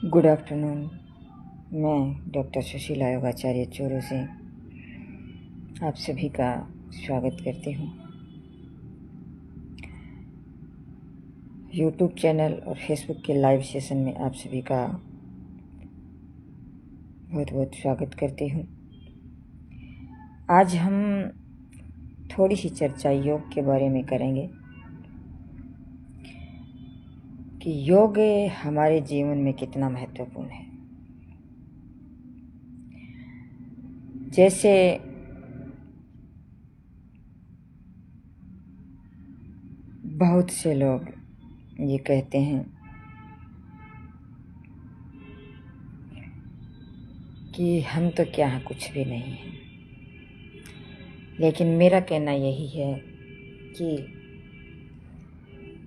Good afternoon. मैं doctor Sushila योगाचार्य Churu से आप सभी का स्वागत करती हूँ। यूट्यूब चैनल और फेसबुक के लाइव सेशन में आप सभी का बहुत बहुत स्वागत करती हूँ। आज हम थोड़ी सी चर्चा योग के बारे में करेंगे कि योग हमारे जीवन में कितना महत्वपूर्ण है। जैसे बहुत से लोग ये कहते हैं कि हम तो क्या हैं, कुछ भी नहीं हैं, लेकिन मेरा कहना यही है कि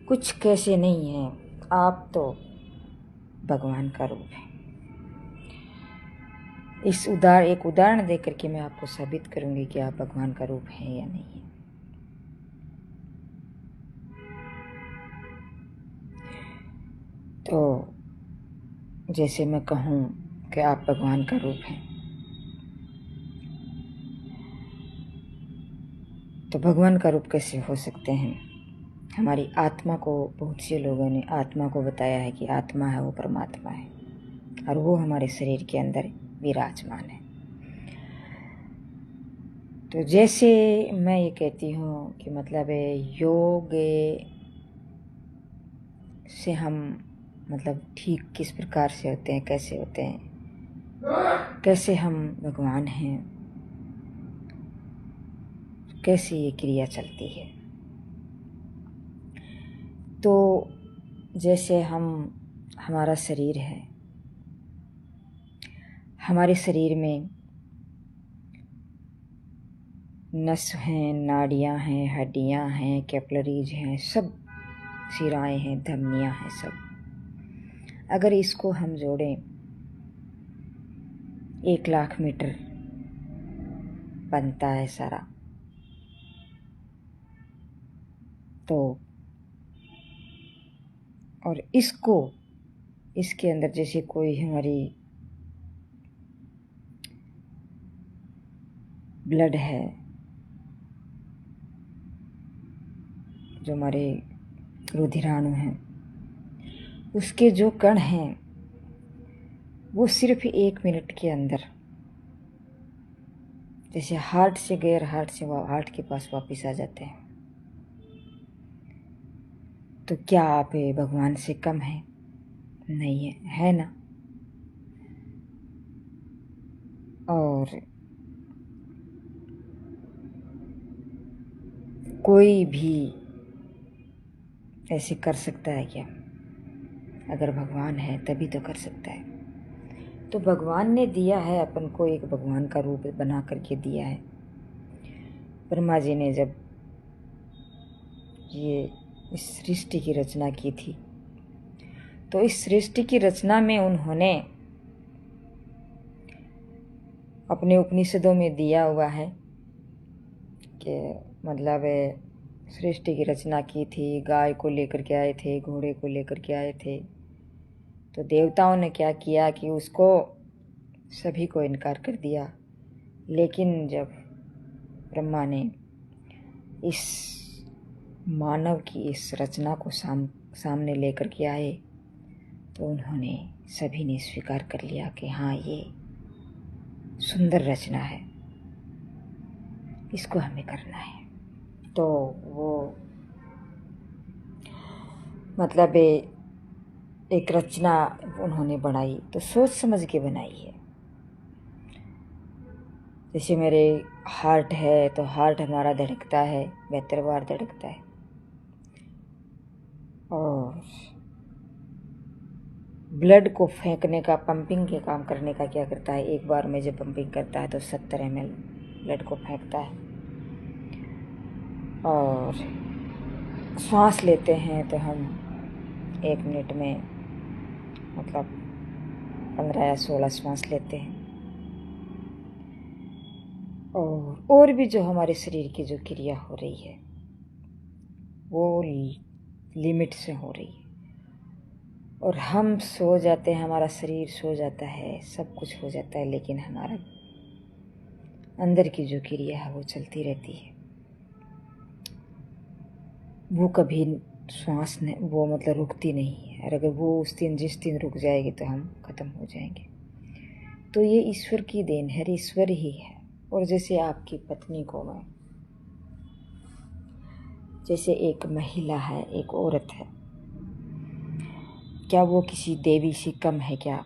कुछ कैसे नहीं है, आप तो भगवान का रूप है। एक उदाहरण देकर के मैं आपको साबित करूंगी कि आप भगवान का रूप हैं या नहीं है। तो जैसे मैं कहूँ कि आप भगवान का रूप हैं, तो भगवान का रूप कैसे हो सकते हैं? हमारी आत्मा को बहुत से लोगों ने आत्मा को बताया है कि आत्मा है वो परमात्मा है और वो हमारे शरीर के अंदर विराजमान है। तो जैसे मैं ये कहती हूँ कि मतलब योग से हम ठीक किस प्रकार से होते हैं, कैसे होते हैं, कैसे हम भगवान हैं, कैसे ये क्रिया चलती है। तो जैसे हमारा शरीर है, हमारे शरीर में नस हैं, नाड़ियाँ हैं, हड्डियाँ हैं, कैपिलरीज हैं, सब शिराएँ हैं, धमनियाँ हैं, सब अगर इसको हम जोड़ें 1,00,000 मीटर बनता है सारा। तो और इसके अंदर जैसे कोई हमारी ब्लड है, जो हमारे रुधिराणु हैं, उसके जो कण हैं वो सिर्फ 1 मिनट के अंदर जैसे हार्ट से गैर हार्ट से हार्ट के पास वापस आ जाते हैं। तो क्या आप भगवान से कम हैं? नहीं है ना। और कोई भी ऐसे कर सकता है क्या? अगर भगवान है तभी तो कर सकता है। तो भगवान ने दिया है अपन को, एक भगवान का रूप बना करके दिया है। ब्रह्मा जी ने जब ये इस सृष्टि की रचना की थी, तो इस सृष्टि की रचना में उन्होंने अपने उपनिषदों में दिया हुआ है कि सृष्टि की रचना की थी, गाय को लेकर के आए थे, घोड़े को लेकर के आए थे। तो देवताओं ने क्या किया कि उसको सभी को इनकार कर दिया। लेकिन जब ब्रह्मा ने इस मानव की इस रचना को सामने लेकर के आए, तो उन्होंने सभी ने स्वीकार कर लिया कि हाँ, ये सुंदर रचना है, इसको हमें करना है। तो वो एक रचना उन्होंने बनाई, तो सोच समझ के बनाई है। जैसे मेरे हार्ट है, तो हार्ट हमारा धड़कता है, 72 बार धड़कता है। और ब्लड को फेंकने का, पंपिंग के काम करने का क्या करता है, एक बार में जब पंपिंग करता है तो 70 ml ब्लड को फेंकता है। और सांस लेते हैं तो हम 1 मिनट में 15 या 16 सांस लेते हैं। और भी जो हमारे शरीर की जो क्रिया हो रही है वो लिमिट से हो रही है। और हम सो जाते हैं, हमारा शरीर सो जाता है, सब कुछ हो जाता है, लेकिन हमारा अंदर की जो क्रिया है वो चलती रहती है। वो कभी श्वास ने वो मतलब रुकती नहीं है, और अगर वो उस दिन जिस दिन रुक जाएगी तो हम ख़त्म हो जाएंगे। तो ये ईश्वर की देन है, ईश्वर ही है। और जैसे आपकी पत्नी को मैं, जैसे एक महिला है, एक औरत है, क्या वो किसी देवी से कम है क्या?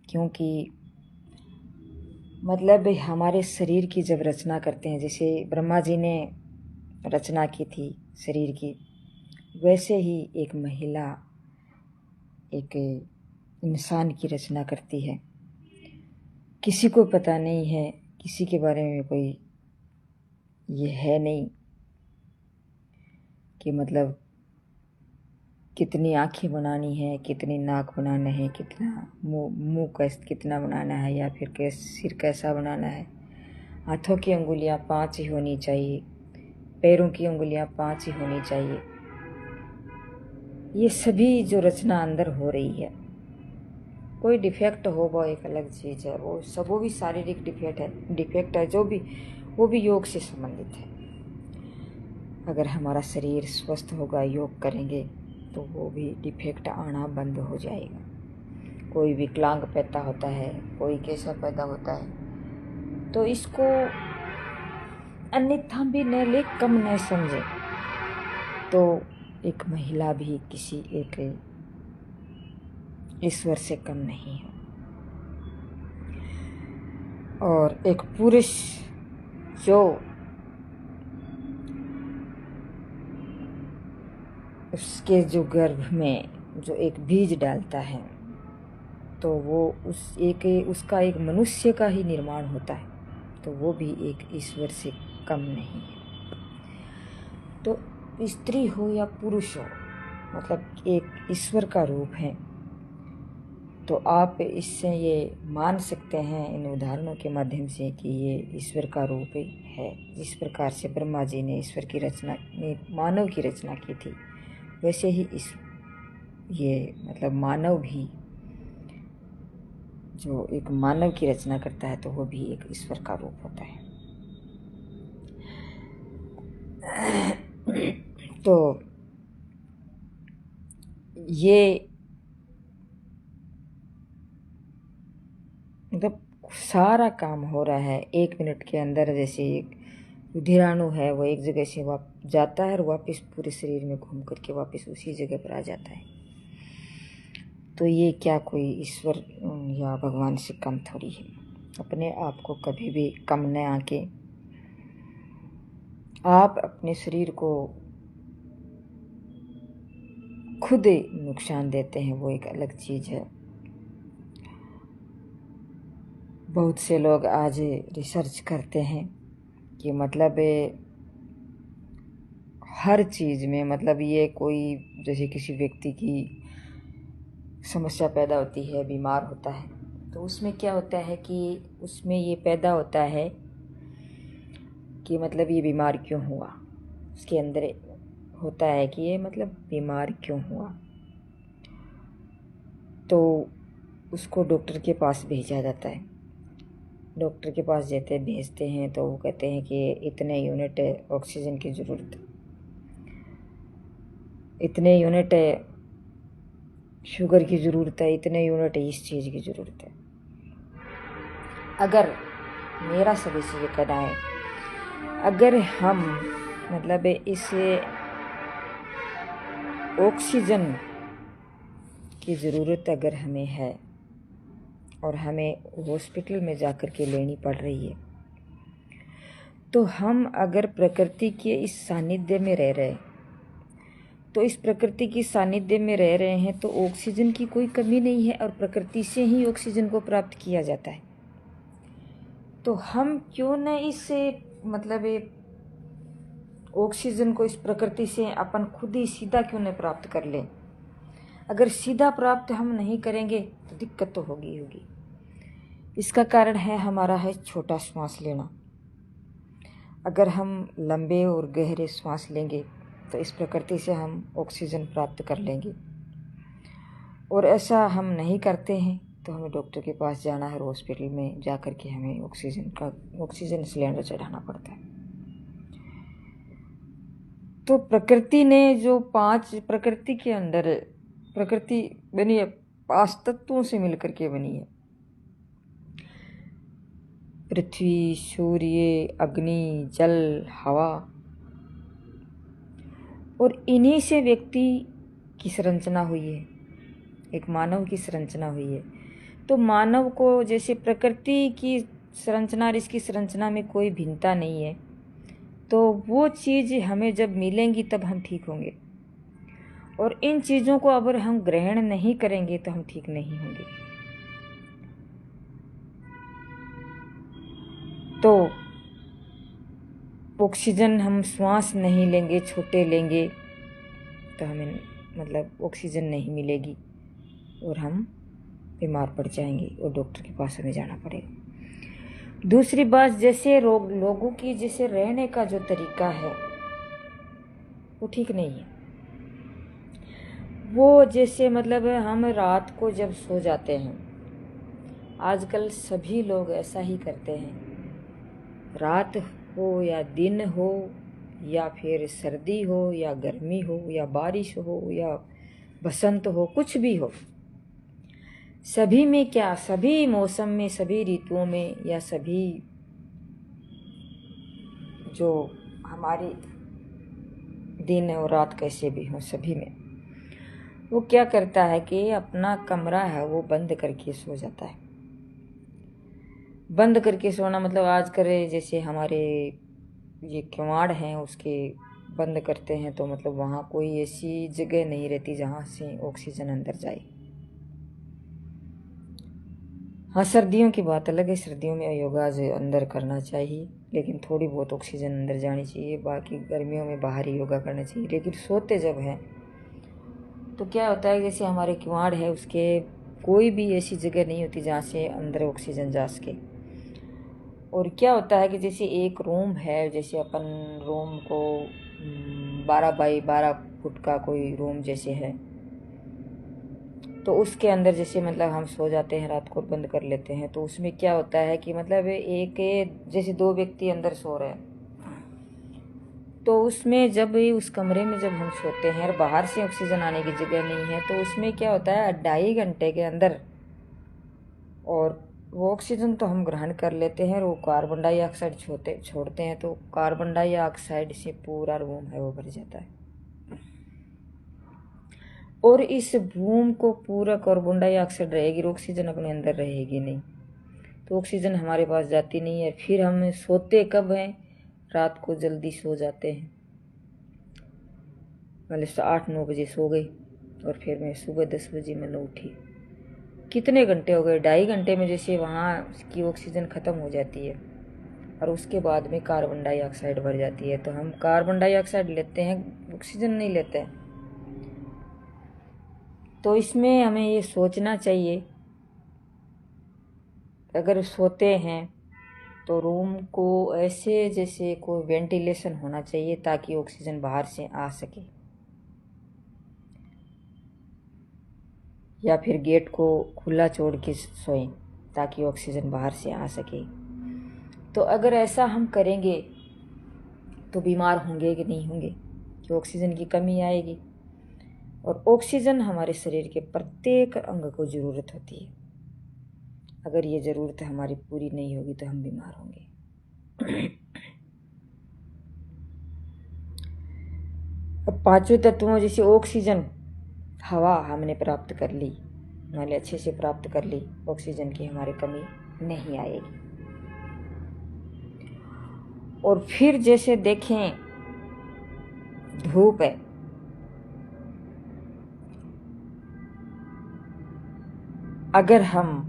क्योंकि मतलब हमारे शरीर की जब रचना करते हैं, जैसे ब्रह्मा जी ने रचना की थी शरीर की, वैसे ही एक महिला एक इंसान की रचना करती है। किसी को पता नहीं है, किसी के बारे में कोई ये है नहीं कि मतलब कितनी आँखें बनानी है, कितनी नाक बनाना है, कितना मुँह कैसे कितना बनाना है, या फिर सिर कैसा बनाना है। हाथों की उंगलियां 5 ही होनी चाहिए, पैरों की उंगलियां 5 ही होनी चाहिए। ये सभी जो रचना अंदर हो रही है, कोई डिफेक्ट हो वो एक अलग चीज़ है, वो भी शारीरिक डिफेक्ट है जो भी, वो भी योग से संबंधित है। अगर हमारा शरीर स्वस्थ होगा, योग करेंगे, तो वो भी डिफेक्ट आना बंद हो जाएगा। कोई विकलांग पैदा होता है, कोई कैसा पैदा होता है, तो इसको अन्यथा भी न ले, कम न समझे। तो एक महिला भी किसी एक ईश्वर से कम नहीं है, और एक पुरुष जो उसके जो गर्भ में जो एक बीज डालता है, तो वो उसका एक मनुष्य का ही निर्माण होता है, तो वो भी एक ईश्वर से कम नहीं है। तो स्त्री हो या पुरुष हो, मतलब एक ईश्वर का रूप है। तो आप इससे ये मान सकते हैं इन उदाहरणों के माध्यम से कि ये ईश्वर का रूप है। जिस प्रकार से ब्रह्मा जी ने ईश्वर की रचना, मानव की रचना की थी, वैसे ही ये मतलब मानव भी, जो एक मानव की रचना करता है, तो वो भी एक ईश्वर का रूप होता है। तो ये मतलब सारा काम हो रहा है 1 मिनट के अंदर। जैसे एक रुधिराणु है, वो एक जगह से जाता है और वापस पूरे शरीर में घूम करके वापस उसी जगह पर आ जाता है। तो ये क्या कोई ईश्वर या भगवान से कम थोड़ी है। अपने आप को कभी भी कम न आके, आप अपने शरीर को खुद नुकसान देते हैं, वो एक अलग चीज़ है। बहुत से लोग आज रिसर्च करते हैं कि मतलब हर चीज़ में, मतलब ये कोई जैसे किसी व्यक्ति की समस्या पैदा होती है, बीमार होता है, तो उसमें क्या होता है कि उसमें ये पैदा होता है कि मतलब ये बीमार क्यों हुआ। उसके अंदर होता है कि ये मतलब बीमार क्यों हुआ, तो उसको डॉक्टर के पास भेजा जाता है। डॉक्टर के पास भेजते हैं तो वो कहते हैं कि इतने यूनिट ऑक्सीजन की ज़रूरत, इतने यूनिट शुगर की ज़रूरत है, इतने यूनिट इस चीज़ की ज़रूरत है। अगर मेरा सभी से ये कहना है, अगर हम मतलब इस ऑक्सीजन की ज़रूरत अगर हमें है और हमें हॉस्पिटल में जाकर के लेनी पड़ रही है, तो हम अगर प्रकृति के इस सानिध्य में रह रहे, तो इस प्रकृति की सानिध्य में रह रहे हैं, तो ऑक्सीजन की कोई कमी नहीं है और प्रकृति से ही ऑक्सीजन को प्राप्त किया जाता है। तो हम क्यों न इस मतलब ऑक्सीजन को इस प्रकृति से अपन खुद ही सीधा क्यों न प्राप्त कर लें। अगर सीधा प्राप्त हम नहीं करेंगे तो दिक्कत तो होगी। इसका कारण है हमारा है छोटा श्वास लेना। अगर हम लंबे और गहरे श्वास लेंगे तो इस प्रकृति से हम ऑक्सीजन प्राप्त कर लेंगे। और ऐसा हम नहीं करते हैं तो हमें डॉक्टर के पास जाना है और हॉस्पिटल में जा कर के हमें ऑक्सीजन सिलेंडर चढ़ाना पड़ता है। तो प्रकृति ने जो 5 प्रकृति के अंदर प्रकृति बनी है 5 तत्वों से मिलकर के बनी है। पृथ्वी, सूर्य, अग्नि, जल, हवा, और इन्हीं से व्यक्ति की संरचना हुई है, एक मानव की संरचना हुई है। तो मानव को जैसे प्रकृति की संरचना और इसकी संरचना में कोई भिन्नता नहीं है, तो वो चीज़ हमें जब मिलेंगी तब हम ठीक होंगे, और इन चीज़ों को अगर हम ग्रहण नहीं करेंगे तो हम ठीक नहीं होंगे। तो ऑक्सीजन हम श्वास नहीं लेंगे, छोटे लेंगे, तो हमें मतलब ऑक्सीजन नहीं मिलेगी और हम बीमार पड़ जाएंगे और डॉक्टर के पास हमें जाना पड़ेगा। दूसरी बात, जैसे लोगों की जैसे रहने का जो तरीका है वो ठीक नहीं है। वो जैसे मतलब हम रात को जब सो जाते हैं, आजकल सभी लोग ऐसा ही करते हैं, रात हो या दिन हो या फिर सर्दी हो या गर्मी हो या बारिश हो या बसंत हो, कुछ भी हो, सभी में क्या, सभी मौसम में, सभी ऋतुओं में, या सभी जो हमारे दिन और रात कैसे भी हो, सभी में वो क्या करता है कि अपना कमरा है वो बंद करके सो जाता है। बंद करके सोना मतलब आज करे जैसे हमारे ये किवाड़ हैं उसके बंद करते हैं, तो मतलब वहाँ कोई ऐसी जगह नहीं रहती जहाँ से ऑक्सीजन अंदर जाए। हाँ, सर्दियों की बात अलग है, सर्दियों में योगा अंदर करना चाहिए, लेकिन थोड़ी बहुत ऑक्सीजन अंदर जानी चाहिए। बाकी गर्मियों में बाहर ही योगा करना चाहिए। लेकिन सोते जब हैं तो क्या होता है, जैसे हमारे किवाड़ है उसके कोई भी ऐसी जगह नहीं होती जहाँ से अंदर ऑक्सीजन जा सके। और क्या होता है कि जैसे एक रूम है, जैसे अपन रूम को 12 बाई 12 फुट का कोई रूम जैसे है, तो उसके अंदर जैसे मतलब हम सो जाते हैं, रात को बंद कर लेते हैं, तो उसमें क्या होता है कि मतलब एक जैसे 2 व्यक्ति अंदर सो रहे हैं, तो उसमें जब उस कमरे में जब हम सोते हैं और बाहर से ऑक्सीजन आने की जगह नहीं है, तो उसमें क्या होता है 2.5 घंटे के अंदर, और वो ऑक्सीजन तो हम ग्रहण कर लेते हैं और वो कार्बन डाइऑक्साइड छोड़ते हैं, तो कार्बन डाइऑक्साइड से पूरा रूम है वो भर जाता है, और इस रूम को पूरा कार्बन डाइऑक्साइड रहेगी, ऑक्सीजन अपने अंदर रहेगी नहीं, तो ऑक्सीजन हमारे पास जाती नहीं है। फिर हम सोते कब हैं, रात को जल्दी सो जाते हैं, मतलब 8-9 बजे सो गई और फिर मैं सुबह 10 बजे मैंने उठी, कितने घंटे हो गए, 2.5 घंटे में जैसे वहाँ की ऑक्सीजन ख़त्म हो जाती है और उसके बाद में कार्बन डाइऑक्साइड भर जाती है, तो हम कार्बन डाइऑक्साइड लेते हैं, ऑक्सीजन नहीं लेते हैं। तो इसमें हमें ये सोचना चाहिए, अगर सोते हैं तो रूम को ऐसे जैसे कोई वेंटिलेशन होना चाहिए ताकि ऑक्सीजन बाहर से आ सके, या फिर गेट को खुला छोड़ के सोएं ताकि ऑक्सीजन बाहर से आ सके। तो अगर ऐसा हम करेंगे तो बीमार होंगे कि नहीं होंगे, कि ऑक्सीजन की कमी आएगी, और ऑक्सीजन हमारे शरीर के प्रत्येक अंग को ज़रूरत होती है। अगर ये ज़रूरत हमारी पूरी नहीं होगी तो हम बीमार होंगे। अब 5 तत्वों जैसे ऑक्सीजन, हवा हमने प्राप्त कर ली, मतलब अच्छे से प्राप्त कर ली, ऑक्सीजन की हमारी कमी नहीं आएगी। और फिर जैसे देखें धूप है, अगर हम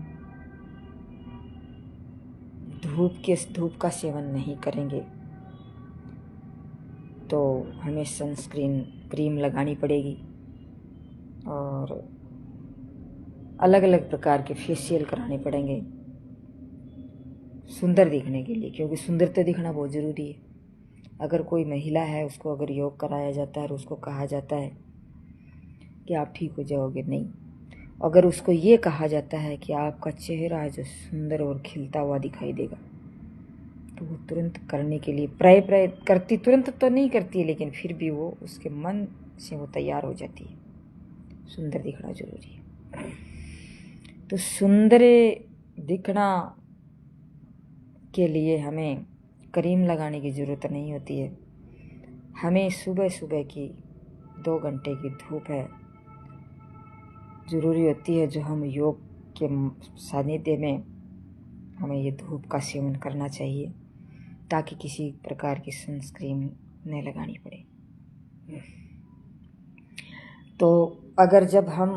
धूप का सेवन नहीं करेंगे तो हमें सनस्क्रीन क्रीम लगानी पड़ेगी और अलग अलग प्रकार के फेशियल कराने पड़ेंगे सुंदर दिखने के लिए, क्योंकि सुंदर तो दिखना बहुत ज़रूरी है। अगर कोई महिला है उसको अगर योग कराया जाता है और उसको कहा जाता है कि आप ठीक हो जाओगे, नहीं, अगर उसको ये कहा जाता है कि आपका चेहरा जो सुंदर और खिलता हुआ दिखाई देगा, तो वो तुरंत करने के लिए प्रय करती, तुरंत तो नहीं करती है, लेकिन फिर भी वो उसके मन से वो तैयार हो जाती है। सुंदर दिखना जरूरी है। तो सुंदर दिखना के लिए हमें क्रीम लगाने की ज़रूरत नहीं होती है। हमें सुबह सुबह की 2 घंटे की धूप है ज़रूरी होती है, जो हम योग के सानिध्य में हमें ये धूप का सेवन करना चाहिए, ताकि किसी प्रकार की सनस्क्रीन न लगानी पड़े। तो अगर जब हम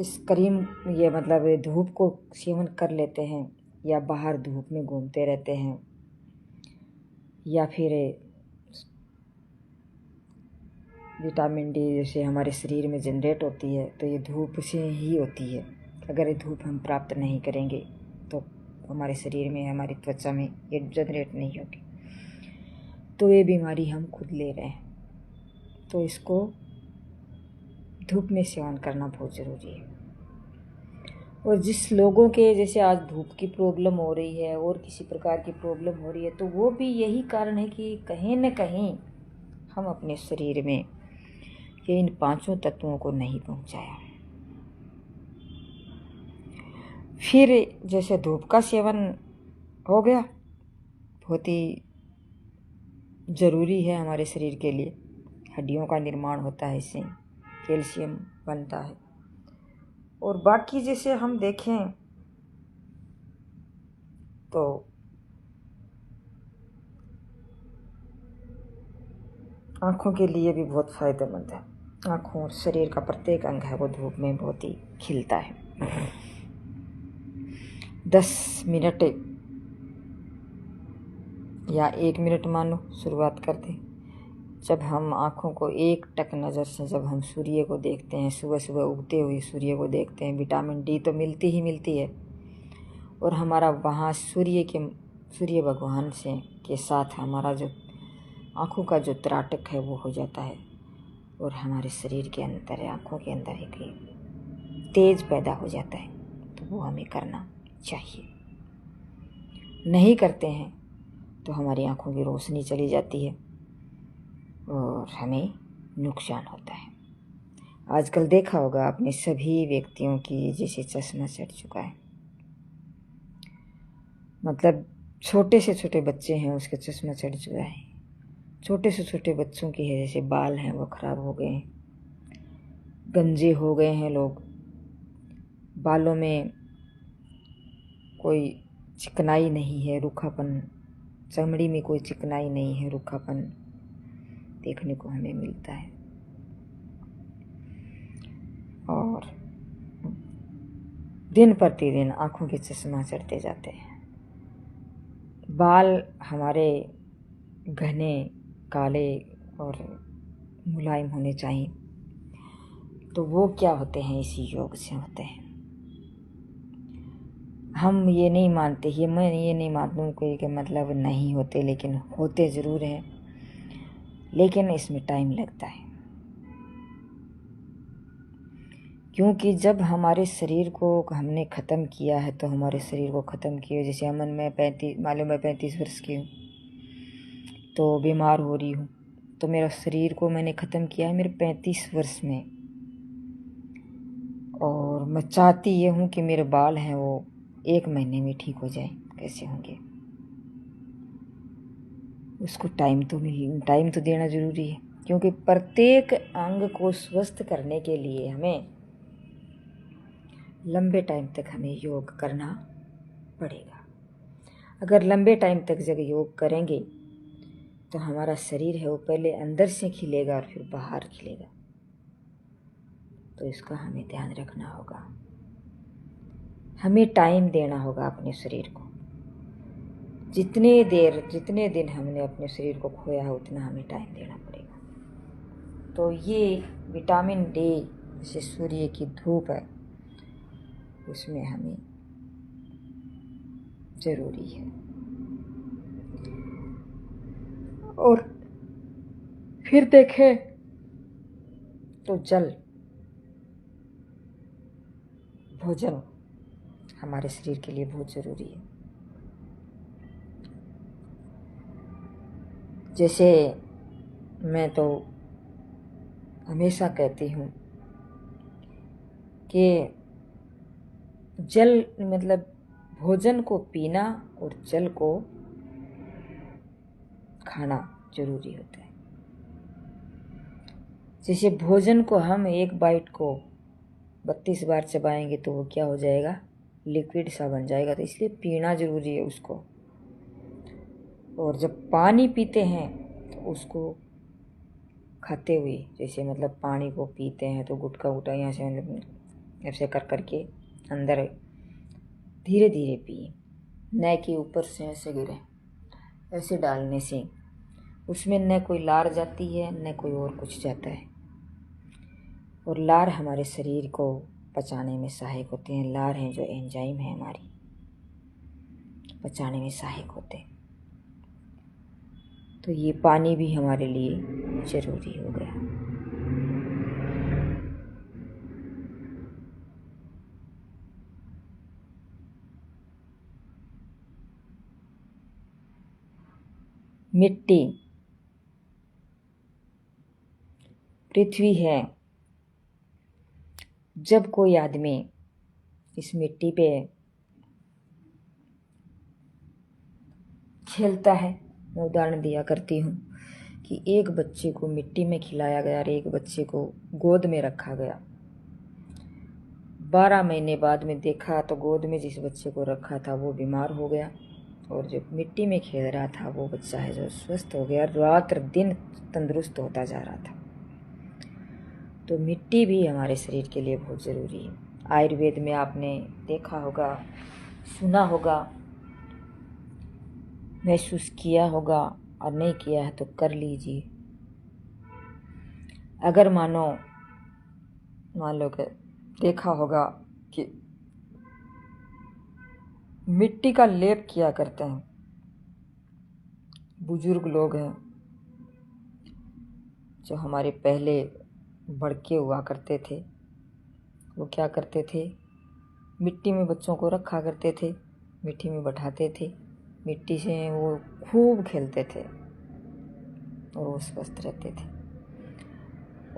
इस क्रीम ये मतलब धूप को सेवन कर लेते हैं, या बाहर धूप में घूमते रहते हैं, या फिर विटामिन डी जैसे हमारे शरीर में जनरेट होती है, तो ये धूप से ही होती है। अगर ये धूप हम प्राप्त नहीं करेंगे तो हमारे शरीर में, हमारी त्वचा में ये जनरेट नहीं होगी। तो ये बीमारी हम खुद ले रहे हैं। तो इसको धूप में सेवन करना बहुत ज़रूरी है। और जिस लोगों के जैसे आज धूप की प्रॉब्लम हो रही है और किसी प्रकार की प्रॉब्लम हो रही है, तो वो भी यही कारण है कि कहीं न कहीं हम अपने शरीर में ये इन 5 तत्वों को नहीं पहुंचाया। फिर जैसे धूप का सेवन हो गया, बहुत ही ज़रूरी है हमारे शरीर के लिए। हड्डियों का निर्माण होता है, इससे कैल्शियम बनता है। और बाकी जैसे हम देखें तो आँखों के लिए भी बहुत फ़ायदेमंद है। आँखों और शरीर का प्रत्येक अंग है वो धूप में बहुत ही खिलता है। 10 मिनट या 1 मिनट मानो शुरुआत कर दें। जब हम आँखों को एक टक नज़र से जब हम सूर्य को देखते हैं, सुबह सुबह उगते हुए सूर्य को देखते हैं, विटामिन डी तो मिलती ही मिलती है, और हमारा वहाँ सूर्य भगवान से के साथ हमारा जो आँखों का जो त्राटक है वो हो जाता है, और हमारे शरीर के अंदर, आँखों के अंदर एक तेज पैदा हो जाता है। तो वो हमें करना चाहिए। नहीं करते हैं तो हमारी आँखों की रोशनी चली जाती है और हमें नुकसान होता है। आजकल देखा होगा आपने सभी व्यक्तियों की जैसे चश्मा चढ़ चुका है। मतलब छोटे से छोटे बच्चे हैं उसके चश्मा चढ़ चुका है। छोटे से छोटे बच्चों की है जैसे बाल हैं वो ख़राब हो गए हैं, गंजे हो गए हैं लोग, बालों में कोई चिकनाई नहीं है, रूखापन, चमड़ी में कोई चिकनाई नहीं है, रूखापन देखने को हमें मिलता है। और दिन प्रतिदिन आँखों के चश्मा चढ़ते जाते हैं। बाल हमारे घने, काले और मुलायम होने चाहिए। तो वो क्या होते हैं, इसी योग से होते हैं। हम ये नहीं मानते, मैं ये नहीं मानता हूँ कोई के मतलब नहीं होते, लेकिन होते ज़रूर हैं, लेकिन इसमें टाइम लगता है। क्योंकि जब हमारे शरीर को हमने ख़त्म किया है, तो हमारे शरीर को ख़त्म किया। जैसे अमन मैं 35 वर्ष की हूँ, तो बीमार हो रही हूँ, तो मेरा शरीर को मैंने ख़त्म किया है मेरे 35 वर्ष में। और मैं चाहती ये हूँ कि मेरे बाल हैं वो 1 महीने में ठीक हो जाए। कैसे होंगे? उसको टाइम तो देना ज़रूरी है, क्योंकि प्रत्येक अंग को स्वस्थ करने के लिए हमें लंबे टाइम तक हमें योग करना पड़ेगा। अगर लंबे टाइम तक जब योग करेंगे तो हमारा शरीर है वो पहले अंदर से खिलेगा और फिर बाहर खिलेगा। तो इसका हमें ध्यान रखना होगा। हमें टाइम देना होगा अपने शरीर को। जितने दिन हमने अपने शरीर को खोया है उतना हमें टाइम देना पड़ेगा। तो ये विटामिन डी जैसे सूर्य की धूप है, उसमें हमें ज़रूरी है। और फिर देखें तो जल भोजन हमारे शरीर के लिए बहुत ज़रूरी है। जैसे मैं तो हमेशा कहती हूँ कि जल मतलब भोजन को पीना और जल को खाना जरूरी होता है। जैसे भोजन को हम एक बाइट को 32 बार चबाएंगे तो वो क्या हो जाएगा, लिक्विड सा बन जाएगा। तो इसलिए पीना जरूरी है उसको। और जब पानी पीते हैं तो उसको खाते हुए, जैसे मतलब पानी को पीते हैं तो गुटका गुटा यहाँ से मतलब ऐसे कर करके अंदर धीरे धीरे पिए, न कि ऊपर से ऐसे गिरे। ऐसे डालने से उसमें न कोई लार जाती है न कोई और कुछ जाता है। और लार हमारे शरीर को पचाने में सहायक होते हैं। लार हैं जो एंजाइम है हमारी, पचाने में सहायक होते हैं। तो ये पानी भी हमारे लिए ज़रूरी हो गया। मिट्टी पृथ्वी है। जब कोई आदमी इस मिट्टी पे खेलता है, मैं उदाहरण दिया करती हूँ कि एक बच्चे को मिट्टी में खिलाया गया और एक बच्चे को गोद में रखा गया। 12 महीने बाद में देखा तो गोद में जिस बच्चे को रखा था वो बीमार हो गया, और जो मिट्टी में खेल रहा था वो बच्चा है जो स्वस्थ हो गया, रात दिन तंदुरुस्त होता जा रहा था। तो मिट्टी भी हमारे शरीर के लिए बहुत ज़रूरी है। आयुर्वेद में आपने देखा होगा, सुना होगा, महसूस किया होगा, और नहीं किया है तो कर लीजिए। अगर मान लो कि देखा होगा कि मिट्टी का लेप किया करते हैं बुजुर्ग लोग हैं जो हमारे पहले बड़के हुआ करते थे, वो क्या करते थे, मिट्टी में बच्चों को रखा करते थे, मिट्टी में बैठाते थे, मिट्टी से वो खूब खेलते थे और वो स्वस्थ रहते थे।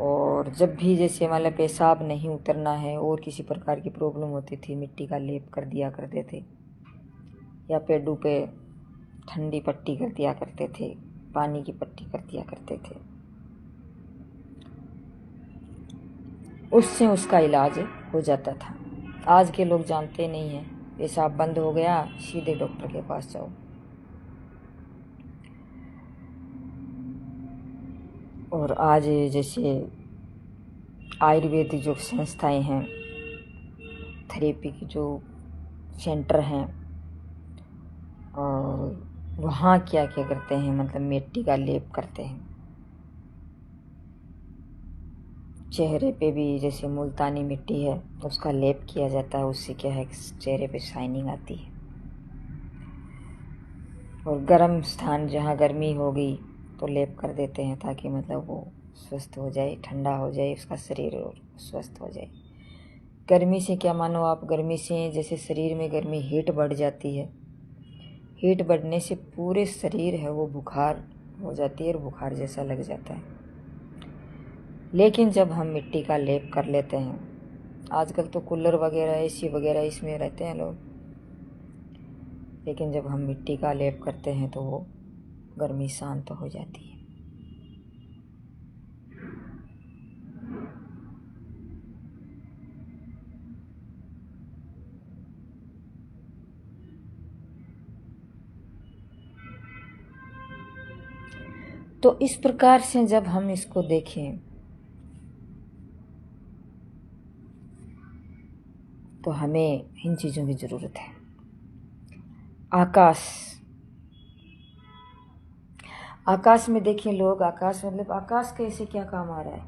और जब भी जैसे मतलब पेशाब नहीं उतरना है और किसी प्रकार की प्रॉब्लम होती थी, मिट्टी का लेप कर दिया करते थे, या पेड़ों पे ठंडी पट्टी कर दिया करते थे, पानी की पट्टी कर दिया करते थे। उससे उसका इलाज हो जाता था। आज के लोग जानते नहीं हैं, पेशाब बंद हो गया सीधे डॉक्टर के पास जाओ। और आज जैसे आयुर्वेदिक जो संस्थाएं हैं, थेरेपी की जो सेंटर हैं, और वहाँ क्या क्या करते हैं, मतलब मिट्टी का लेप करते हैं। चेहरे पे भी जैसे मुल्तानी मिट्टी है उसका लेप किया जाता है, उससे क्या है चेहरे पे शाइनिंग आती है। और गर्म स्थान जहाँ गर्मी होगी तो लेप कर देते हैं ताकि मतलब वो स्वस्थ हो जाए, ठंडा हो जाए उसका शरीर और स्वस्थ हो जाए। गर्मी से क्या मानो आप, गर्मी से जैसे शरीर में गर्मी हीट बढ़ जाती है, हीट बढ़ने से पूरे शरीर है वो बुखार हो जाती है और बुखार जैसा लग जाता है। लेकिन जब हम मिट्टी का लेप कर लेते हैं, आजकल तो कूलर वगैरह एसी वगैरह इसमें रहते हैं लोग, लेकिन जब हम मिट्टी का लेप करते हैं तो वो गर्मी शांत हो जाती है। तो इस प्रकार से जब हम इसको देखें तो हमें इन चीज़ों की ज़रूरत है। आकाश में देखें लोग, आकाश मतलब आकाश कैसे क्या काम आ रहा है।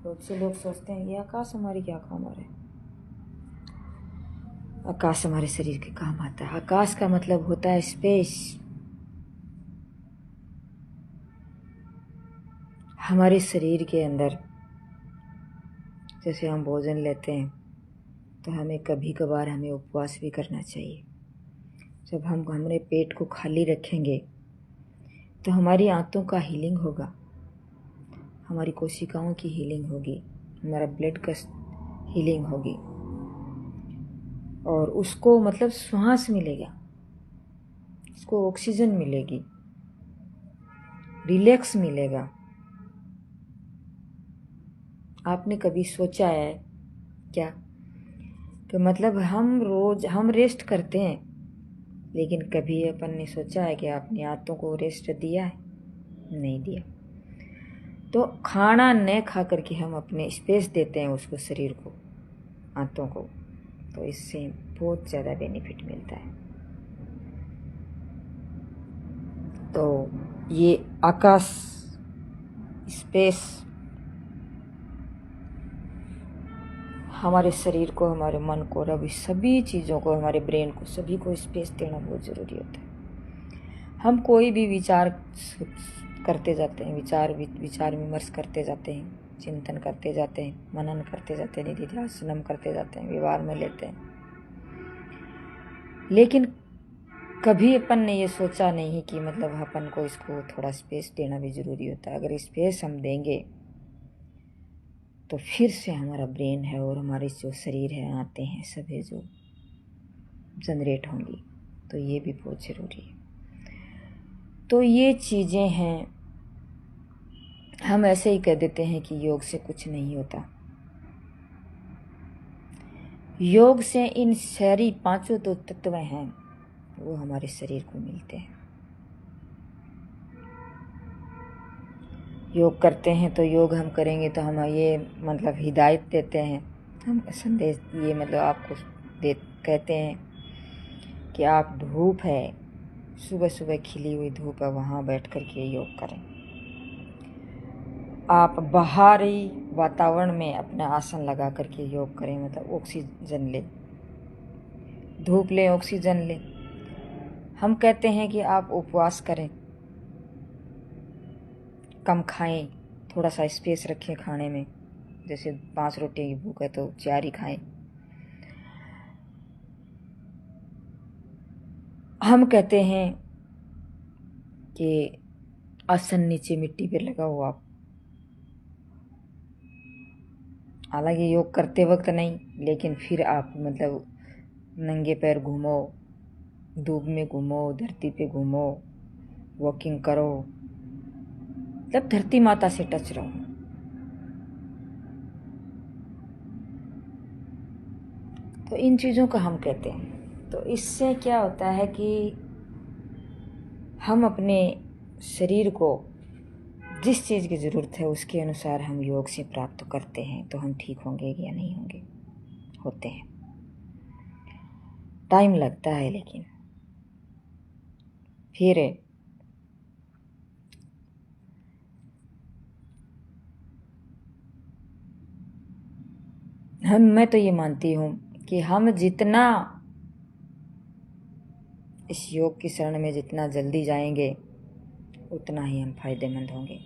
बहुत से लोग सोचते हैं ये आकाश हमारी क्या काम आ रहा है। आकाश हमारे शरीर के काम आता है। आकाश का मतलब होता है स्पेस। हमारे शरीर के अंदर जैसे हम भोजन लेते हैं तो हमें कभी कभार हमें उपवास भी करना चाहिए। जब हम हमारे पेट को खाली रखेंगे तो हमारी आंतों का हीलिंग होगा, हमारी कोशिकाओं की हीलिंग होगी, हमारा ब्लड का हीलिंग होगी, और उसको मतलब श्वास मिलेगा, उसको ऑक्सीजन मिलेगी, रिलैक्स मिलेगा। आपने कभी सोचा है क्या कि मतलब हम रेस्ट करते हैं, लेकिन कभी अपन ने सोचा है कि अपनी आंतों को रेस्ट दिया है? नहीं दिया। तो खाना न खा करके हम अपने स्पेस देते हैं उसको, शरीर को, आंतों को, तो इससे बहुत ज़्यादा बेनिफिट मिलता है। तो ये आकाश, स्पेस हमारे शरीर को, हमारे मन को और अभी सभी चीज़ों को, हमारे ब्रेन को, सभी को स्पेस देना बहुत ज़रूरी होता है। हम कोई भी विचार करते जाते हैं, विचार विमर्श करते जाते हैं, चिंतन करते जाते हैं, मनन करते जाते हैं, निधिध्यासनम करते जाते हैं, व्यवहार में लेते हैं, लेकिन कभी अपन ने ये सोचा नहीं कि मतलब अपन को इसको थोड़ा स्पेस देना भी ज़रूरी होता है। अगर स्पेस हम देंगे तो फिर से हमारा ब्रेन है और हमारे जो शरीर है, आते हैं सभी जो जनरेट होंगी, तो ये भी बहुत ज़रूरी है। तो ये चीज़ें हैं, हम ऐसे ही कह देते हैं कि योग से कुछ नहीं होता। योग से इन सारी पांचों जो तत्व हैं वो हमारे शरीर को मिलते हैं। योग करते हैं तो योग हम करेंगे तो हम ये मतलब हिदायत देते हैं, हम संदेश ये मतलब आपको कहते हैं कि आप धूप है, सुबह सुबह खिली हुई धूप है, वहाँ बैठ कर के योग करें। आप बाहरी वातावरण में अपना आसन लगा करके योग करें, मतलब ऑक्सीजन लें, धूप लें, ऑक्सीजन लें। हम कहते हैं कि आप उपवास करें, कम खाएं, थोड़ा सा स्पेस रखें खाने में, जैसे 5 रोटी की भूख है तो 4 ही खाएं। हम कहते हैं कि आसन नीचे मिट्टी पे लगाओ आप, हालांकि योग करते वक्त नहीं, लेकिन फिर आप मतलब नंगे पैर घूमो, धूप में घूमो, धरती पे घूमो, वॉकिंग करो, मतलब धरती माता से टच रहो। तो इन चीज़ों का हम कहते हैं। तो इससे क्या होता है कि हम अपने शरीर को जिस चीज़ की ज़रूरत है उसके अनुसार हम योग से प्राप्त करते हैं, तो हम ठीक होंगे या नहीं होंगे, होते हैं। टाइम लगता है, लेकिन फिर मैं तो ये मानती हूँ कि हम जितना इस योग की शरण में जितना जल्दी जाएंगे उतना ही हम फायदेमंद होंगे।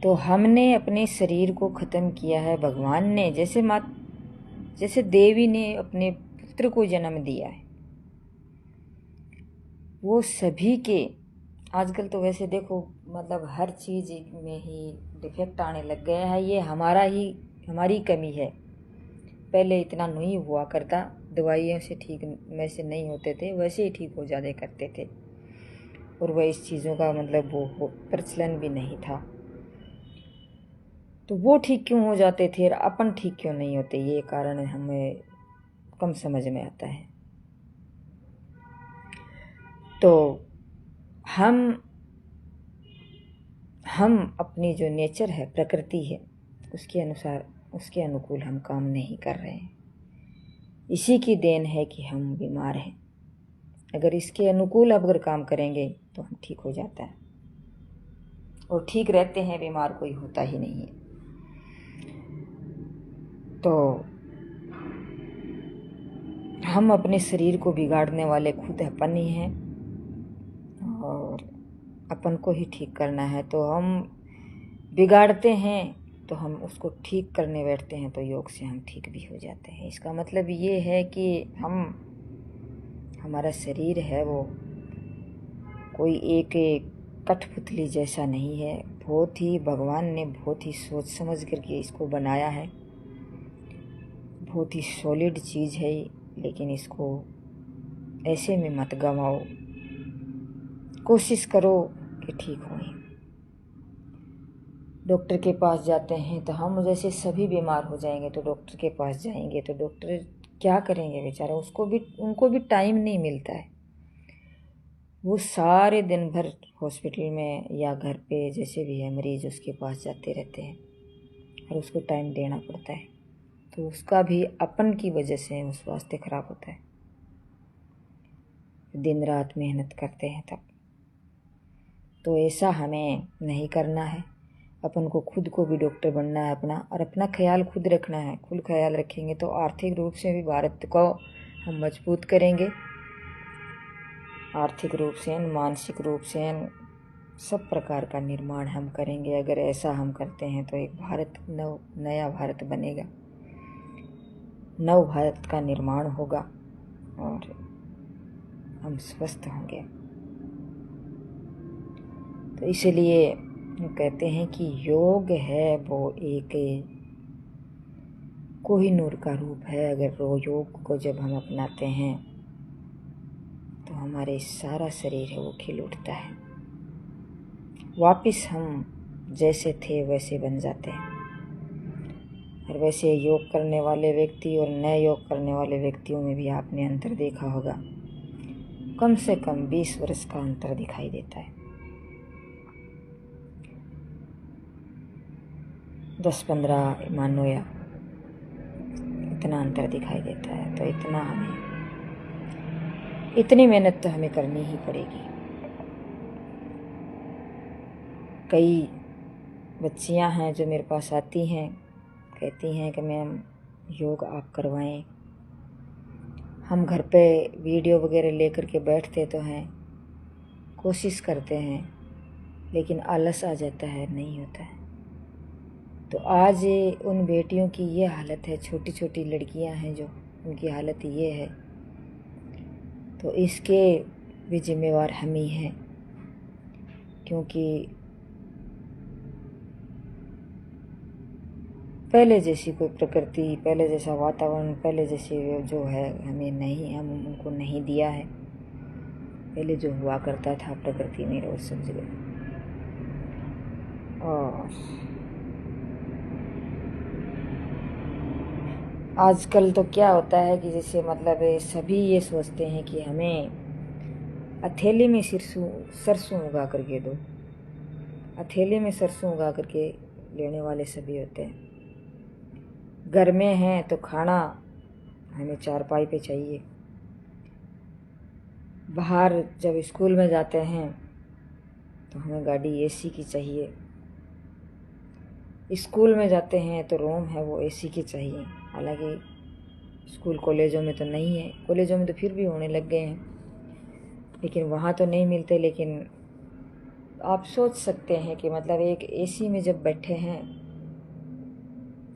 तो हमने अपने शरीर को ख़त्म किया है, भगवान ने जैसे देवी ने अपने पुत्र को जन्म दिया है, वो सभी के आजकल तो वैसे देखो मतलब हर चीज़ में ही डिफेक्ट आने लग गया है। ये हमारी कमी है। पहले इतना नहीं हुआ करता, दवाइयों से ठीक वैसे नहीं होते थे, वैसे ही ठीक हो जाने करते थे, और वह इस चीज़ों का मतलब वो प्रचलन भी नहीं था। तो वो ठीक क्यों हो जाते थे और अपन ठीक क्यों नहीं होते, ये कारण हमें कम समझ में आता है। तो हम अपनी जो नेचर है, प्रकृति है, उसके अनुसार, उसके अनुकूल हम काम नहीं कर रहे हैं। इसी की देन है कि हम बीमार हैं। अगर इसके अनुकूल अगर काम करेंगे तो हम ठीक हो जाता है, और ठीक रहते हैं, बीमार कोई होता ही नहीं है। तो हम अपने शरीर को बिगाड़ने वाले खुद अपन ही हैं, और अपन को ही ठीक करना है। तो हम बिगाड़ते हैं तो हम उसको ठीक करने बैठते हैं तो योग से हम ठीक भी हो जाते हैं। इसका मतलब ये है कि हमारा शरीर है वो कोई एक कठपुतली जैसा नहीं है। बहुत ही भगवान ने बहुत ही सोच समझ करके इसको बनाया है। बहुत ही सॉलिड चीज़ है, लेकिन इसको ऐसे में मत गवाओ। कोशिश करो कि ठीक होए। डॉक्टर के पास जाते हैं तो हम जैसे सभी बीमार हो जाएंगे तो डॉक्टर के पास जाएंगे तो डॉक्टर क्या करेंगे बेचारा, उनको भी टाइम नहीं मिलता है। वो सारे दिन भर हॉस्पिटल में या घर पे जैसे भी है मरीज उसके पास जाते रहते हैं और उसको टाइम देना पड़ता है, तो उसका भी अपन की वजह से वो स्वास्थ्य खराब होता है। दिन रात मेहनत करते हैं तब। तो ऐसा हमें नहीं करना है। अपन को खुद को भी डॉक्टर बनना है अपना, और अपना ख्याल खुद रखना है। खुद ख्याल रखेंगे तो आर्थिक रूप से भी भारत को हम मजबूत करेंगे। आर्थिक रूप से, मानसिक रूप से, सब प्रकार का निर्माण हम करेंगे। अगर ऐसा हम करते हैं तो एक नया भारत बनेगा, नव भारत का निर्माण होगा और हम स्वस्थ होंगे। तो इसलिए हम कहते हैं कि योग है वो एक कोहिनूर का रूप है। अगर वो योग को जब हम अपनाते हैं तो हमारे सारा शरीर है वो खिल उठता है। वापिस हम जैसे थे वैसे बन जाते हैं। और वैसे योग करने वाले व्यक्ति और नए योग करने वाले व्यक्तियों में भी आपने अंतर देखा होगा। कम से कम 20 वर्ष का अंतर दिखाई देता है। 10-15 मानो या इतना अंतर दिखाई देता है। तो इतनी मेहनत तो हमें करनी ही पड़ेगी। कई बच्चियां हैं जो मेरे पास आती हैं, कहती हैं कि मैम योग आप करवाएं। हम घर पे वीडियो वगैरह लेकर के बैठते तो हैं, कोशिश करते हैं, लेकिन आलस आ जाता है, नहीं होता है। तो आज उन बेटियों की ये हालत है, छोटी छोटी लड़कियां हैं जो, उनकी हालत ये है। तो इसके भी जिम्मेवार हम ही हैं, क्योंकि पहले जैसी कोई प्रकृति, पहले जैसा वातावरण, पहले जैसे जो है हम उनको नहीं दिया है। पहले जो हुआ करता था प्रकृति में वो सब जगह। और आजकल तो क्या होता है कि जैसे मतलब सभी ये सोचते हैं कि हमें हथेली में सरसों उगा करके दो। हथेली में सरसों उगा करके लेने वाले सभी होते हैं। घर में हैं तो खाना हमें चारपाई पे चाहिए। बाहर जब स्कूल में जाते हैं तो हमें गाड़ी एसी की चाहिए। स्कूल में जाते हैं तो रूम है वो एसी की चाहिए। हालांकि स्कूल कॉलेजों में तो नहीं है, कॉलेजों में तो फिर भी होने लग गए हैं, लेकिन वहाँ तो नहीं मिलते। लेकिन आप सोच सकते हैं कि मतलब एक एसी में जब बैठे हैं,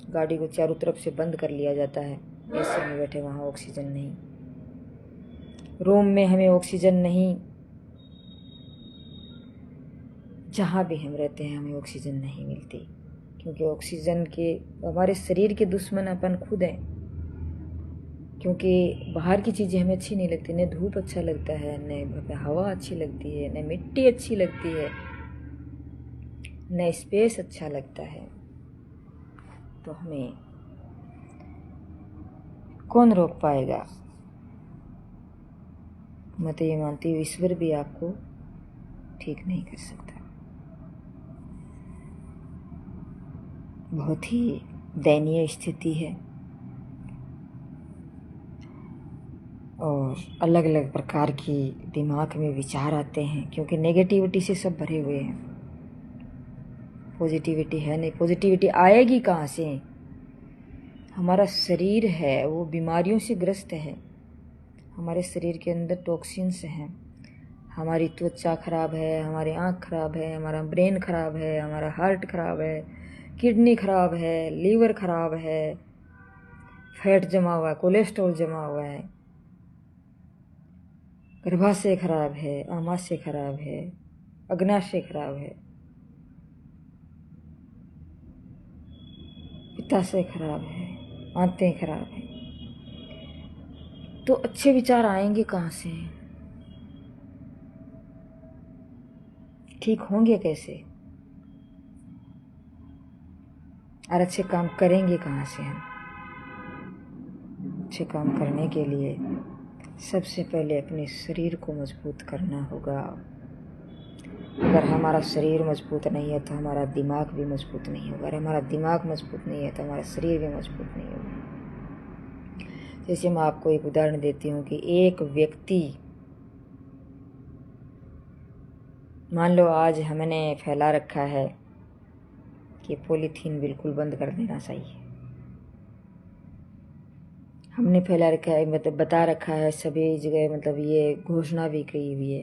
गाड़ी को चारों तरफ से बंद कर लिया जाता है, एसी में बैठे, वहाँ ऑक्सीजन नहीं। रूम में हमें ऑक्सीजन नहीं, जहाँ भी हम रहते हैं हमें ऑक्सीजन नहीं मिलती, क्योंकि ऑक्सीजन के हमारे शरीर के दुश्मन अपन खुद हैं। क्योंकि बाहर की चीज़ें हमें अच्छी नहीं लगती, न धूप अच्छा लगता है, न हवा अच्छी लगती है, न मिट्टी अच्छी लगती है, न स्पेस अच्छा लगता है। तो हमें कौन रोक पाएगा? मैं तो ये मानती हूँ ईश्वर भी आपको ठीक नहीं कर सकता। बहुत ही दयनीय स्थिति है और अलग अलग प्रकार की दिमाग में विचार आते हैं, क्योंकि नेगेटिविटी से सब भरे हुए हैं। पॉजिटिविटी है नहीं। पॉजिटिविटी आएगी कहाँ से? हमारा शरीर है वो बीमारियों से ग्रस्त है। हमारे शरीर के अंदर टॉक्सिन्स हैं। हमारी त्वचा खराब है, हमारी आँख खराब है, हमारा ब्रेन खराब है, हमारा हार्ट खराब है, किडनी खराब है, लीवर खराब है, फैट जमा हुआ है, कोलेस्ट्रॉल जमा हुआ है, गर्भाशय खराब है, आमाशय खराब है, अग्नाशय खराब है, पित्ताशय खराब है, आंतें खराब है, तो अच्छे विचार आएंगे कहाँ से? ठीक होंगे कैसे? और अच्छे काम करेंगे कहाँ से हम? अच्छे काम करने के लिए सबसे पहले अपने शरीर को मजबूत करना होगा। अगर हमारा शरीर मजबूत नहीं है तो हमारा दिमाग भी मजबूत नहीं होगा। अगर हमारा दिमाग मजबूत नहीं है तो हमारा शरीर भी मजबूत नहीं होगा। जैसे मैं आपको एक उदाहरण देती हूँ कि एक व्यक्ति, मान लो आज हमने फैला रखा है कि पॉलीथीन बिल्कुल बंद कर देना चाहिए। हमने फैला रखा है, मतलब बता रखा है सभी जगह, मतलब ये घोषणा भी की हुई है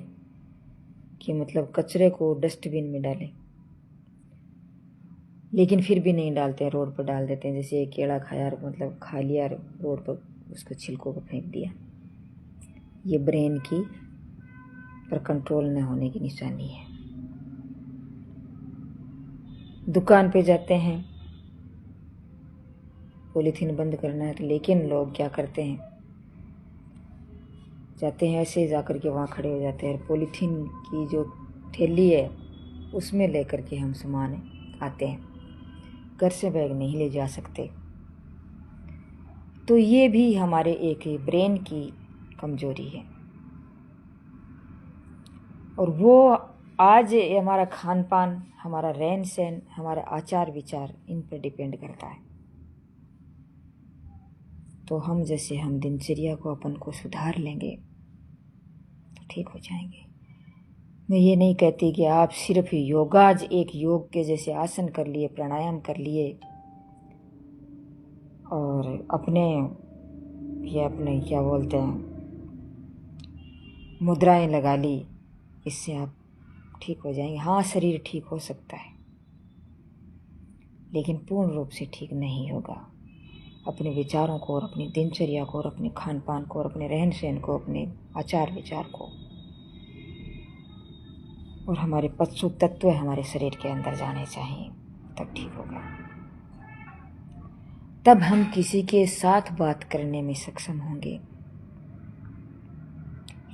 कि मतलब कचरे को डस्टबिन में डालें, लेकिन फिर भी नहीं डालते हैं, रोड पर डाल देते हैं। जैसे एक केला खाया, मतलब खा लिया रोड पर, उसको छिलकों को फेंक दिया। ये ब्रेन की पर कंट्रोल न होने की निशानी है। दुकान पे जाते हैं, पॉलीथीन बंद करना है तो, लेकिन लोग क्या करते हैं, जाते हैं ऐसे जाकर के वहाँ खड़े हो जाते हैं, पॉलीथीन की जो थैली है उसमें लेकर के हम सामान आते हैं, घर से बैग नहीं ले जा सकते। तो ये भी हमारे एक ब्रेन की कमजोरी है। और वो आज हमारा खान पान, हमारा रहन सहन, हमारा आचार विचार इन पर डिपेंड करता है। तो हम दिनचर्या को अपन को सुधार लेंगे तो ठीक हो जाएंगे। मैं ये नहीं कहती कि आप सिर्फ योगा, एक योग के जैसे आसन कर लिए, प्राणायाम कर लिए और अपने क्या बोलते हैं, मुद्राएं लगा ली, इससे आप ठीक हो जाएंगे। हाँ, शरीर ठीक हो सकता है, लेकिन पूर्ण रूप से ठीक नहीं होगा। अपने विचारों को और अपनी दिनचर्या को और अपने खान पान को और अपने रहन सहन को, अपने आचार विचार को, और हमारे पशु तत्व हमारे शरीर के अंदर जाने चाहिए, तब ठीक होगा। तब हम किसी के साथ बात करने में सक्षम होंगे,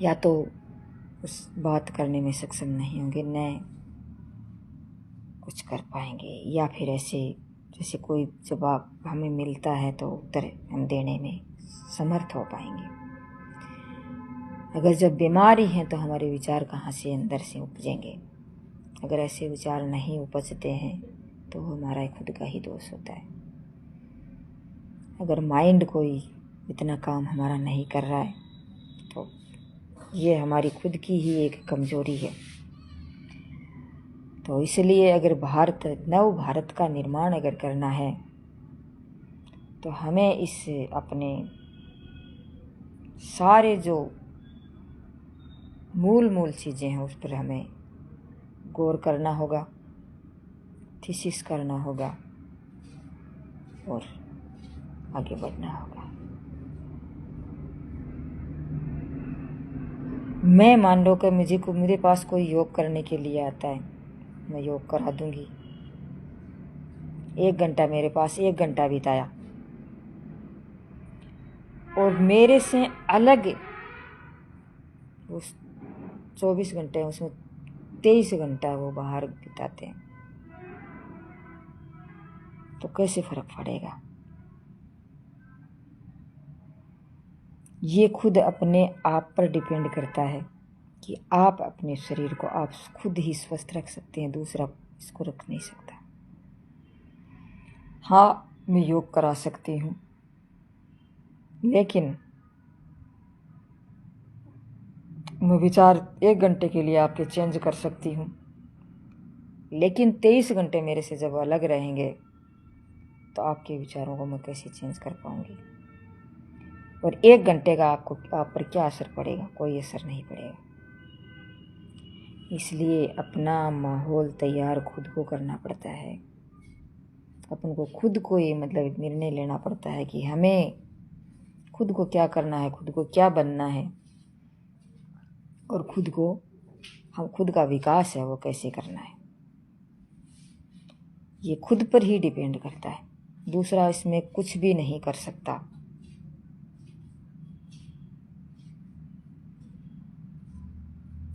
या तो उस बात करने में सक्षम नहीं होंगे, न कुछ कर पाएंगे, या फिर ऐसे जैसे कोई जवाब हमें मिलता है तो उत्तर हम देने में समर्थ हो पाएंगे। अगर जब बीमारी हैं तो हमारे विचार कहाँ से अंदर से उपजेंगे? अगर ऐसे विचार नहीं उपजते हैं तो हमारा खुद का ही दोष होता है। अगर माइंड कोई इतना काम हमारा नहीं कर रहा है तो ये हमारी खुद की ही एक कमजोरी है। तो इसलिए अगर नव भारत का निर्माण अगर करना है तो हमें इस अपने सारे जो मूल चीज़ें हैं उस पर हमें गौर करना होगा, थीसिस करना होगा और आगे बढ़ना होगा। मैं मान लो कि मेरे पास कोई योग करने के लिए आता है, मैं योग करा दूंगी। 1 घंटा मेरे पास 1 घंटा बिताया और मेरे से अलग उस 24 घंटे उसमें 23 घंटा वो बाहर बिताते हैं, तो कैसे फर्क पड़ेगा? ये खुद अपने आप पर डिपेंड करता है कि आप अपने शरीर को आप खुद ही स्वस्थ रख सकते हैं, दूसरा इसको रख नहीं सकता। हाँ, मैं योग करा सकती हूँ, लेकिन मैं विचार 1 घंटे के लिए आपके चेंज कर सकती हूँ, लेकिन 23 घंटे मेरे से जब अलग रहेंगे तो आपके विचारों को मैं कैसे चेंज कर पाऊँगी? और 1 घंटे का आप पर क्या असर पड़ेगा? कोई असर नहीं पड़ेगा। इसलिए अपना माहौल तैयार खुद को करना पड़ता है। अपन को खुद को ही मतलब निर्णय लेना पड़ता है कि हमें खुद को क्या करना है, खुद को क्या बनना है, और खुद का विकास है वो कैसे करना है। ये खुद पर ही डिपेंड करता है, दूसरा इसमें कुछ भी नहीं कर सकता।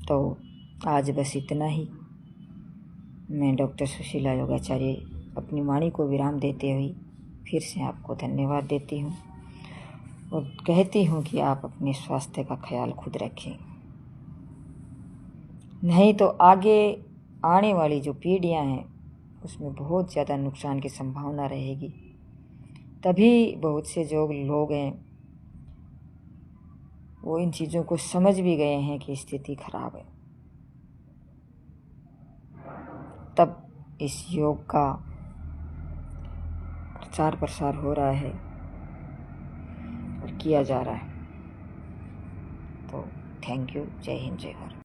तो आज बस इतना ही। मैं डॉक्टर सुशीला योगाचार्य अपनी वाणी को विराम देते हुए फिर से आपको धन्यवाद देती हूँ और कहती हूँ कि आप अपने स्वास्थ्य का ख्याल खुद रखें, नहीं तो आगे आने वाली जो पीढ़ियाँ हैं उसमें बहुत ज़्यादा नुकसान की संभावना रहेगी। तभी बहुत से जो लोग हैं वो इन चीज़ों को समझ भी गए हैं कि स्थिति खराब है, तब इस योग का प्रचार प्रसार हो रहा है और किया जा रहा है। तो थैंक यू। जय हिंद, जय भारत।